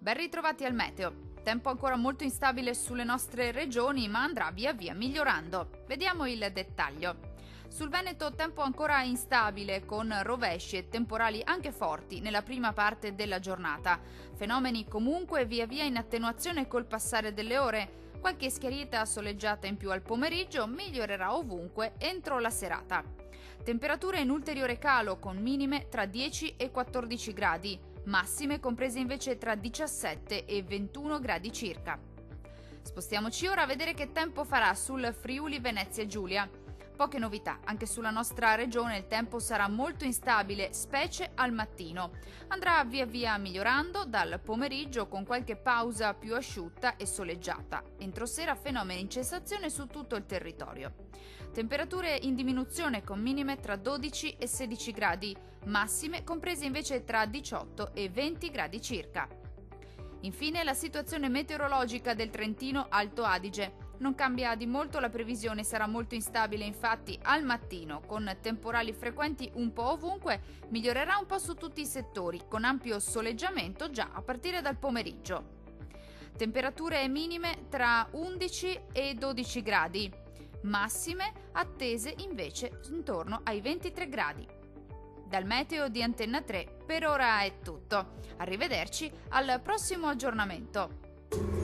Ben ritrovati al meteo. Tempo ancora molto instabile sulle nostre regioni, ma andrà via via migliorando. Vediamo il dettaglio. Sul Veneto tempo ancora instabile, con rovesci e temporali anche forti nella prima parte della giornata. Fenomeni comunque via via in attenuazione col passare delle ore. Qualche schiarita soleggiata in più al pomeriggio migliorerà ovunque entro la serata. Temperature in ulteriore calo, con minime tra 10 e 14 gradi. Massime comprese invece tra 17 e 21 gradi circa. Spostiamoci ora a vedere che tempo farà sul Friuli Venezia Giulia. Poche novità, anche sulla nostra regione il tempo sarà molto instabile, specie al mattino. Andrà via via migliorando dal pomeriggio con qualche pausa più asciutta e soleggiata. Entro sera fenomeni in cessazione su tutto il territorio. Temperature in diminuzione con minime tra 12 e 16 gradi, massime comprese invece tra 18 e 20 gradi circa. Infine la situazione meteorologica del Trentino Alto Adige. Non cambia di molto la previsione, sarà molto instabile infatti al mattino, con temporali frequenti un po' ovunque, migliorerà un po' su tutti i settori, con ampio soleggiamento già a partire dal pomeriggio. Temperature minime tra 11 e 12 gradi, massime attese invece intorno ai 23 gradi. Dal meteo di Antenna 3 per ora è tutto. Arrivederci al prossimo aggiornamento.